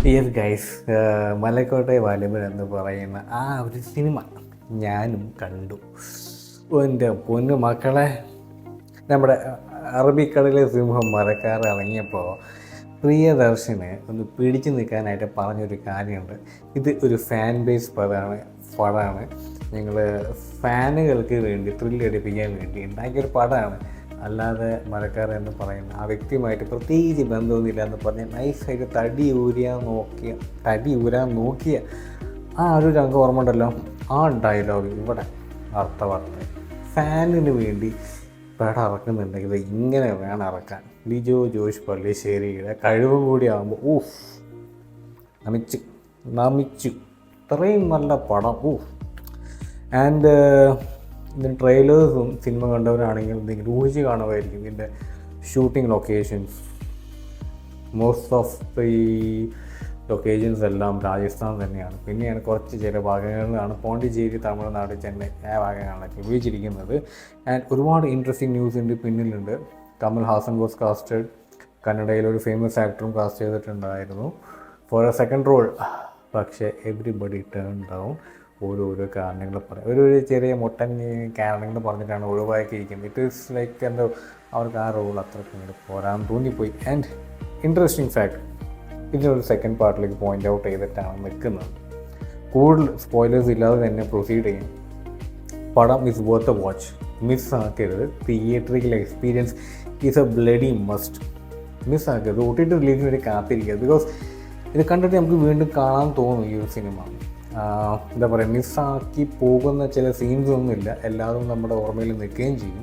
Yes guys, Malaikottai Vaaliban എന്ന് പറയുന്ന ആ ഒരു സിനിമ ഞാനും കണ്ടു. എൻ്റെ പൊന്നു മക്കളെ, നമ്മുടെ അറബിക്കടലിലെ സിംഹം മരക്കാർ ഇറങ്ങിയപ്പോൾ പ്രിയദർശന് ഒന്ന് പിടിച്ചു നിൽക്കാനായിട്ട് പറഞ്ഞൊരു കാര്യമുണ്ട്. ഇത് ഒരു ഫാൻ ബേസ് പടമാണ്. നിങ്ങൾ ഫാനുകൾക്ക് വേണ്ടി ത്രില്ലടിപ്പിക്കാൻ വേണ്ടി ഉണ്ടാക്കിയൊരു പടമാണ്. അല്ലാതെ മരക്കാർ എന്ന് പറയുന്ന ആ വ്യക്തിയുമായിട്ട് പ്രത്യേകിച്ച് ബന്ധമൊന്നുമില്ല എന്ന് പറഞ്ഞ് നൈസായിട്ട് തടി ഊരാൻ നോക്കിയ ആ ഒരു രംഗം ഓർമ്മ ഉണ്ടല്ലോ. ആ ഡയലോഗ് ഇവിടെ അർത്ഥവർത്ഥം. ഫാനിന് വേണ്ടി പടം ഇറക്കുന്നുണ്ടെങ്കിൽ ഇങ്ങനെ വേണം ഇറക്കാൻ. ലിജോ ജോഷ് പള്ളിശ്ശേരിയുടെ കഴിവും കൂടി ആകുമ്പോൾ നമിച്ചു ഇത്രയും നല്ല പടം. ആൻഡ് ഇതിൻ്റെ ട്രെയിലേഴ്സും സിനിമ കണ്ടവരാണെങ്കിൽ എന്തെങ്കിലും ഊഹിച്ച് കാണുമായിരിക്കും. ഇതിൻ്റെ shooting locations, most of the locations എല്ലാം രാജസ്ഥാൻ തന്നെയാണ്. പിന്നെയാണ് കുറച്ച് ചില ഭാഗങ്ങളിലാണ് പോണ്ടിച്ചേരി, തമിഴ്നാട്, ചെന്നൈ ആ ഭാഗങ്ങളിലൊക്കെ ഉപയോഗിച്ചിരിക്കുന്നത്. ആൻഡ് ഒരുപാട് ഇൻട്രസ്റ്റിംഗ് ന്യൂസ് ഉണ്ട് പിന്നിലുണ്ട്. Kamal Haasan was casted. കന്നഡയിലൊരു ഫേമസ് ആക്ടറും കാസ്റ്റ് ചെയ്തിട്ടുണ്ടായിരുന്നു ഫോർ എ സെക്കൻഡ് റോൾ. പക്ഷേ എവരിബഡി ടേൺ ഡൗൺ. ഓരോരോ കാരണങ്ങൾ പറയും. ഒരു ചെറിയ മുട്ടൻ കാരണങ്ങൾ പറഞ്ഞിട്ടാണ് ഒഴിവാക്കിയിരിക്കുന്നത്. ഇറ്റ് ഈസ് ലൈക്ക് എന്തോ അവർക്ക് ആ റോൾ അത്രയ്ക്ക് പോരാൻ തോന്നിപ്പോയി. ആൻഡ് ഇൻട്രസ്റ്റിംഗ് ഫാക്ട്, ഇതിനൊരു സെക്കൻഡ് പാർട്ടിലേക്ക് പോയിൻ്റ് ഔട്ട് ചെയ്തിട്ടാണ് നിൽക്കുന്നത്. കൂടുതൽ സ്പോയിലേഴ്സ് ഇല്ലാതെ തന്നെ പ്രൊസീഡ് ചെയ്യും. പടം ഇസ് വർത്ത് എ വാച്ച്. മിസ്സാക്കരുത്. Theatrical experience is a bloody must. മിസ്സാക്കരുത്. OTT റിലീസിന് വേണ്ടി കാത്തിരിക്കുക. ബിക്കോസ് ഇത് കണ്ടിട്ട് നമുക്ക് വീണ്ടും കാണാൻ തോന്നും ഈ ഒരു സിനിമ. എന്താ പറയുക, മിസ്സാക്കി പോകുന്ന ചില സീൻസൊന്നുമില്ല. എല്ലാതും നമ്മുടെ ഓർമ്മയിൽ നിൽക്കുകയും ചെയ്യും.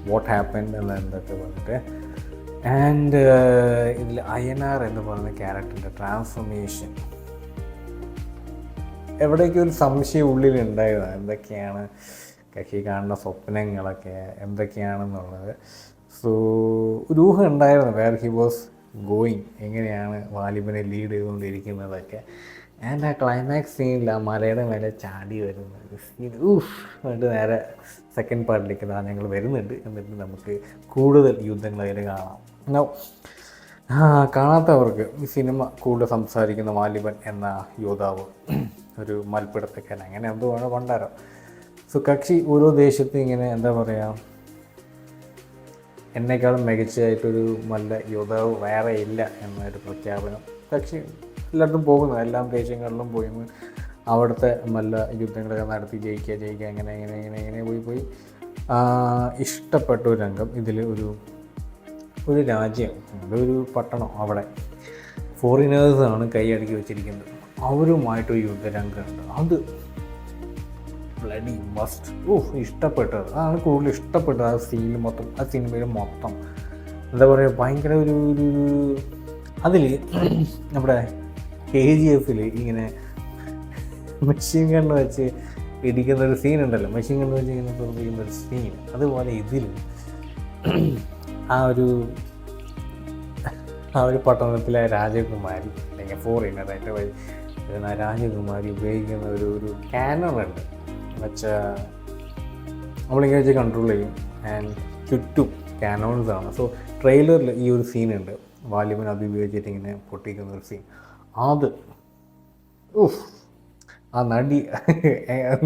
വാട്ട് ഹാപ്പൻഡ് എന്ന് എന്തൊക്കെ പറഞ്ഞിട്ട്. ആൻഡ് ഇതിൽ അയ്യനാർ എന്ന് പറയുന്ന ക്യാരക്ടറിൻ്റെ ട്രാൻസ്ഫോർമേഷൻ, എവിടേക്കും ഒരു സംശയം ഉള്ളിലുണ്ടായിരുന്നു. എന്തൊക്കെയാണ് കക്ഷി കാണുന്ന സ്വപ്നങ്ങളൊക്കെ എന്തൊക്കെയാണെന്നുള്ളത്. സോ ഒരു ഊഹം ഉണ്ടായിരുന്നു വേർ ഹി വാസ് ഗോയിങ്, എങ്ങനെയാണ് വാലിബനെ ലീഡ് ചെയ്തുകൊണ്ടിരിക്കുന്നതൊക്കെ. ആൻഡ് ആ ക്ലൈമാക്സ് സീനിൽ ആ മലയുടെ മേലെ ചാടി വരുന്നത് സീൻ എന്നിട്ട് നേരെ സെക്കൻഡ് പാർട്ടിലേക്ക് ഞങ്ങൾ വരുന്നുണ്ട്. എന്നിട്ട് നമുക്ക് കൂടുതൽ യുദ്ധങ്ങൾ അതിൽ കാണാം. കാണാത്തവർക്ക് ഈ സിനിമ കൂടുതൽ സംസാരിക്കുന്ന വാലിബൻ എന്ന യോദ്ധാവ് ഒരു മൽപ്പിടത്തക്കൻ അങ്ങനെ എന്തോ ആണ് പണ്ടാരോ. സോ കക്ഷി ഓരോ ദേശത്തും ഇങ്ങനെ എന്താ പറയുക, എന്നെക്കാളും മികച്ചതായിട്ടൊരു നല്ല യോദ്ധാവ് വേറെ ഇല്ല എന്നൊരു പ്രഖ്യാപനം. കക്ഷി എല്ലായിടത്തും പോകുന്നു, എല്ലാ ദേശങ്ങളിലും പോയി അവിടുത്തെ നല്ല യുദ്ധങ്ങളൊക്കെ നടത്തി ജയിക്കുക അങ്ങനെ പോയി ഇഷ്ടപ്പെട്ട ഒരു രംഗം. ഇതിൽ ഒരു രാജ്യം, ഒരു പട്ടണം, അവിടെ ഫോറിനേഴ്സാണ് കൈയടക്കി വെച്ചിരിക്കുന്നത്. അവരുമായിട്ടൊരു യുദ്ധരംഗമുണ്ട്. അത് ബ്ലഡി മസ്റ്റ്. ഇഷ്ടപ്പെട്ടത്, അതാണ് കൂടുതൽ ഇഷ്ടപ്പെട്ടത്. ആ സീനിൽ മൊത്തം, ആ സിനിമയിൽ മൊത്തം എന്താ പറയുക, ഭയങ്കര ഒരു അതിൽ നമ്മുടെ KGF ഇങ്ങനെ മെഷീൻ ഗണ്ണ് വെച്ച് ഇടിക്കുന്നൊരു സീനുണ്ടല്ലോ, മെഷീൻ ഗണ്ണ് വെച്ച് ഇങ്ങനെ തുറപ്പിക്കുന്നൊരു സീൻ. അതുപോലെ ഇതിലും ആ ഒരു പട്ടണത്തിലെ രാജകുമാരി അല്ലെങ്കിൽ ഫോറിനറായിട്ട് വരുന്ന രാജകുമാരി ഉപയോഗിക്കുന്ന ഒരു ക്യാനറുണ്ട് വെച്ചാൽ നമ്മളിങ്ങനെ വെച്ച് കൺട്രോൾ ചെയ്യും. ആൻഡ് ചുറ്റും ക്യാനോൺസാണ്. സോ ട്രെയിലറിൽ ഈ ഒരു സീനുണ്ട്, വാലിബൻ അത് ഉപയോഗിച്ചിട്ട് ഇങ്ങനെ പൊട്ടിക്കുന്ന ഒരു സീൻ. അത് ആ നടി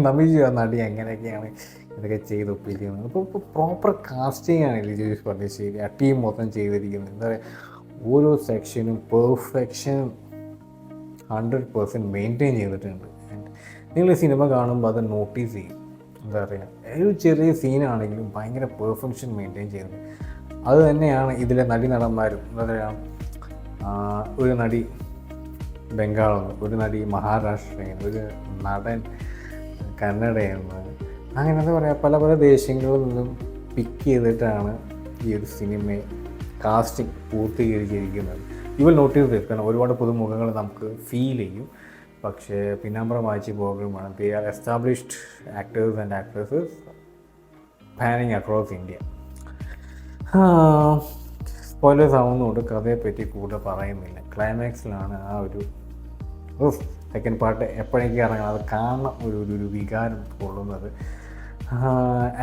നമിച്ചു, ആ നടി എങ്ങനെയൊക്കെയാണ് ഇതൊക്കെ ചെയ്ത് ഒപ്പിക്കുന്നത്. ഇപ്പോൾ പ്രോപ്പർ കാസ്റ്റിംഗ് ആണ് ലിജോ ജോഷ് പള്ളിശ്ശേരി ആ ടീം മൊത്തം ചെയ്തിരിക്കുന്നത്. എന്താ പറയുക, ഓരോ സെക്ഷനും പെർഫെക്ഷൻ 100% മെയിൻറ്റെയിൻ ചെയ്തിട്ടുണ്ട്. നിങ്ങൾ ഈ സിനിമ കാണുമ്പോൾ അത് നോട്ടീസ് ചെയ്യും. എന്താ പറയുക, ഒരു ചെറിയ സീനാണെങ്കിലും ഭയങ്കര പെർഫെക്ഷൻ മെയിൻറ്റെയിൻ ചെയ്യുന്നത്. അത് തന്നെയാണ് ഇതിലെ നടന്മാരും. എന്താ പറയുക, ഒരു നടി ബംഗാളിൽ നിന്ന്, ഒരു നടി മഹാരാഷ്ട്രയിൽ നിന്ന്, ഒരു നടൻ കന്നഡയിൽ നിന്ന്, അങ്ങനെ എന്താ പറയുക, പല ദേശങ്ങളിൽ നിന്നും പിക്ക് ചെയ്തിട്ടാണ് ഈ ഒരു സിനിമയെ കാസ്റ്റിംഗ് പൂർത്തീകരിച്ചിരിക്കുന്നത്. You will notice this. കാരണം ഒരുപാട് പുതുമുഖങ്ങൾ നമുക്ക് ഫീൽ ചെയ്യും. പക്ഷേ പിന്നാമ്പുറം വായിച്ച് പോകുമ്പോഴാണ് they are established actors and actresses panning across India. Spoilers ആവുന്നതുകൊണ്ട് കഥയെപ്പറ്റി കൂടുതൽ പറയുന്നില്ല. ക്ലൈമാക്സിലാണ് ആ ഒരു സെക്കൻഡ് പാർട്ട് എപ്പോഴേക്കും ഇറങ്ങണം, അത് കാണണം ഒരു വികാരം കൊള്ളുന്നത്.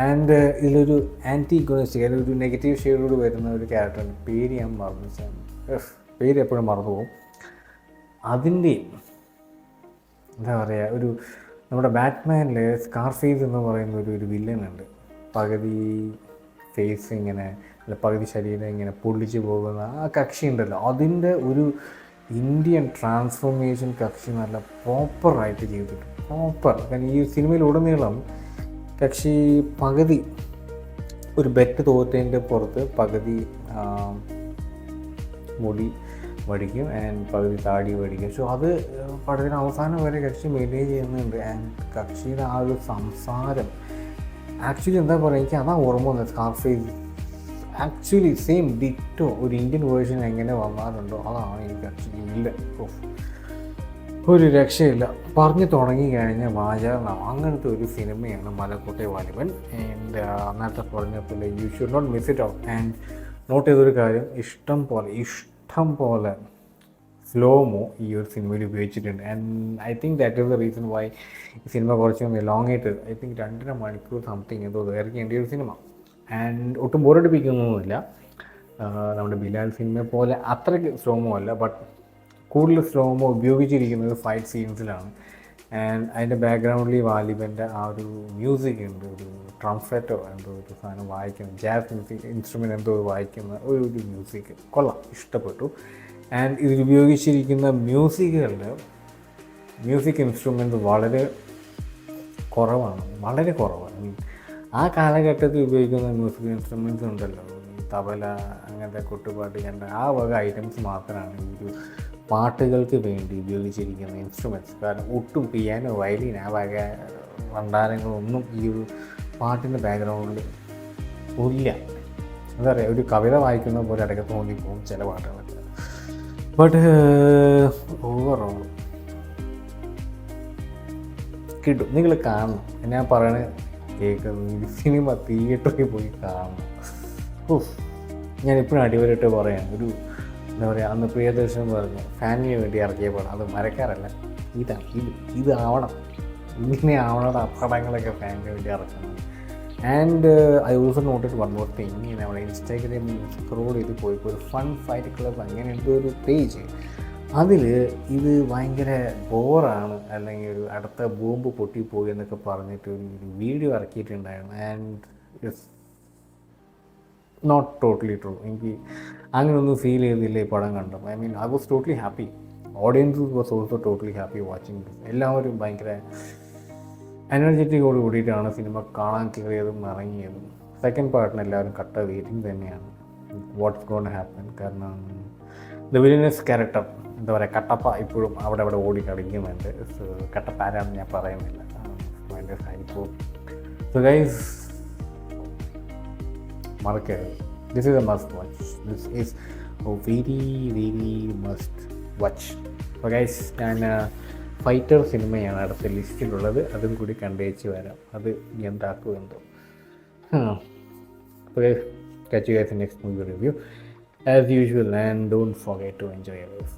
ആൻഡ് ഇതിലൊരു ആൻറ്റിഗോണിസ്റ്റിക് അല്ലെങ്കിൽ ഒരു നെഗറ്റീവ് ഷെയ്ഡോട് വരുന്ന ഒരു ക്യാരക്ടറുണ്ട്. പേര് ഞാൻ മറന്നു, പേര് എപ്പോഴും മറന്നു പോകും. അതിൻ്റെ എന്താ പറയുക, ഒരു നമ്മുടെ ബാറ്റ്മാനിൽ സ്കാർഫേസ് എന്ന് പറയുന്ന ഒരു വില്ലനുണ്ട്. പകുതി ഫേസ് ഇങ്ങനെ അല്ല പകുതി ശരീരം ഇങ്ങനെ പൊള്ളിച്ച് പോകുന്ന ആ കക്ഷി ഉണ്ടല്ലോ, അതിൻ്റെ ഒരു ഇന്ത്യൻ ട്രാൻസ്ഫോർമേഷൻ കക്ഷി നല്ല പ്രോപ്പറായിട്ട് ചെയ്തിട്ടുണ്ട്. പ്രോപ്പർ. കാരണം ഈ സിനിമയിലുടനീളം കക്ഷി പകുതി ഒരു ബെറ്റ് തോറ്റതിൻ്റെ പുറത്ത് പകുതി മുടി വടിക്കും ആൻഡ് പകുതി താടി വടിക്കും. സോ അത് പടത്തിന് അവസാനം വരെ കക്ഷി മെയിൻറ്റെയിൻ ചെയ്യുന്നുണ്ട്. ആൻഡ് കക്ഷിയുടെ ആ ഒരു സംസാരം ആക്ച്വലി എന്താ പറയുക, എനിക്ക് അതാ ഓർമ്മ വന്നത്. സ്കാർഫേസ് ആക്ച്വലി സെയിം ഡിറ്റോ ഒരു ഇന്ത്യൻ വേർഷൻ എങ്ങനെ വന്നാലുണ്ടോ അതാണ് എനിക്ക് ആക്ച്വലി ഇല്ല. ഒരു രക്ഷയില്ല. പറഞ്ഞു തുടങ്ങി കഴിഞ്ഞാൽ വാചകനാവും. അങ്ങനത്തെ ഒരു സിനിമയാണ് മലക്കോട്ടെ വാലിബൻ. ആൻഡ് നേരത്തെ പറഞ്ഞപ്പോൾ you should not miss it out. And note ചെയ്തൊരു കാര്യം, ഇഷ്ടം പോലെ സ്ലോമോ ഈ ഒരു സിനിമയിൽ ഉപയോഗിച്ചിട്ടുണ്ട്. And I think that is the reason why ഈ സിനിമ കുറച്ച് ലോങ് ആയിട്ട് ഐ തിങ്ക് 2.5 മണിക്കൂർ സംതിങ് എന്തോ ഇറക്കേണ്ട ഒരു സിനിമ. ആൻഡ് ഒട്ടും ബോറടിപ്പിക്കുന്നൊന്നുമില്ല. നമ്മുടെ ബിലാൽ സിനിമയെ പോലെ അത്രയ്ക്ക് സ്ലോമോ അല്ല, ബട്ട് കൂടുതൽ സ്ലോമോ ഉപയോഗിച്ചിരിക്കുന്നത് ഫൈറ്റ് സീൻസിലാണ്. ആൻഡ് അതിൻ്റെ ബാക്ക്ഗ്രൗണ്ടിൽ വാലിബൻ്റെ ആ ഒരു മ്യൂസിക് ഉണ്ട്, ഒരു ട്രംഫെറ്റോ എന്തോ ഒരു സാധനം വായിക്കുന്ന ജാസ് മ്യൂസിക് ഇൻസ്ട്രുമെൻ്റ് എന്തോ വായിക്കുന്ന ഒരു മ്യൂസിക് കൊള്ളാം, ഇഷ്ടപ്പെട്ടു. ആൻഡ് ഇതിൽ ഉപയോഗിച്ചിരിക്കുന്ന മ്യൂസിക് ഇൻസ്ട്രുമെൻറ്റ് വളരെ കുറവാണ്. ആ കാലഘട്ടത്തിൽ ഉപയോഗിക്കുന്ന മ്യൂസിക് ഇൻസ്ട്രുമെൻറ്റ്സ് ഉണ്ടല്ലോ, തബല അങ്ങനത്തെ കൊട്ടുപാട്ട് കണ്ട ആ വക ഐറ്റംസ് മാത്രമാണ് ഈ ഒരു പാട്ടുകൾക്ക് വേണ്ടി ഉപയോഗിച്ചിരിക്കുന്ന ഇൻസ്ട്രുമെൻറ്റ്സ്. കാരണം ഒട്ടും പിയാനോ വയലിൻ ആ വക ഭണ്ഡാരങ്ങളൊന്നും ഈ ഒരു പാട്ടിൻ്റെ ബാക്ക്ഗ്രൗണ്ടിൽ ഇല്ല. എന്താ പറയുക, ഒരു കവിത വായിക്കുന്ന പോലെ ഇടയ്ക്ക് തോന്നിപ്പോകും ചില പാട്ടുകളൊക്കെ. ബട്ട് ഓവറോൾ കിട്ടും. നിങ്ങൾ കാണണം, ഞാൻ പറയണത് കേൾക്കുന്നത് സിനിമ തിയേറ്ററിൽ പോയി കാണണം. ഞാനിപ്പോഴും അടിവരായിട്ട് പറയാം, ഒരു എന്താ പറയുക, അന്ന് പ്രിയദർശനം പറഞ്ഞു ഫാമിലിന് വേണ്ടി ഇറക്കിയ പടം, അത് മരക്കാരല്ല, ഇത് ആവണം, ഇങ്ങനെ ആവണ പടങ്ങളൊക്കെ ഫാമിലിന് വേണ്ടി ഇറക്കണം. And I also noted one more thing. ഇങ്ങനെ നമ്മുടെ ഇൻസ്റ്റാഗ്രാമിൽ സ്ക്രോൾ ചെയ്ത് പോയപ്പോൾ ഒരു ഫൺ ഫൈറ്റ് ക്ലബ് അങ്ങനെ എന്തോ ഒരു പേജ്, അതിൽ ഇത് ഭയങ്കര ബോറാണ് അല്ലെങ്കിൽ ഒരു അടുത്ത ബോംബ് പൊട്ടിപ്പോയി എന്നൊക്കെ പറഞ്ഞിട്ട് ഒരു വീഡിയോ ഇറക്കിയിട്ടുണ്ടായിരുന്നു. And it's not totally true. എനിക്ക് അങ്ങനെയൊന്നും ഫീൽ ചെയ്തില്ല ഈ പടം കണ്ടപ്പോൾ. I mean I was totally happy. Audience was also totally happy watching this. എല്ലാവരും ഭയങ്കര എനർജറ്റിക്കോട് കൂടിയിട്ടാണ് സിനിമ കാണാൻ കയറിയതും ഇറങ്ങിയതും. സെക്കൻഡ് പാർട്ടിന് എല്ലാവരും കട്ട വെയിറ്റിംഗ് തന്നെയാണ് വാട്ട്സ് ഗോൺ ടു ഹാപ്പൻ. കാരണം ദ വില്ലനസ് ക്യാരക്ടർ എന്താ പറയുക, കട്ടപ്പ ഇപ്പോഴും അവിടെ ഓടി കളിക്കുന്നുണ്ട്. കട്ടപ്പ ആരാണെന്ന് ഞാൻ പറയുന്നില്ല. സോ ഗൈസ്, മറക്കരുത്, this is A must watch. This is very must watch. So guys, ഞാൻ ഫൈറ്റർ സിനിമയാണ് അടുത്ത ലിസ്റ്റിലുള്ളത്, അതും കൂടി കണ്ടേച്ച് വരാം. അത് എന്താക്കും എന്തോ. Okay, catch you guys in next movie review as usual, and don't forget to enjoy your life.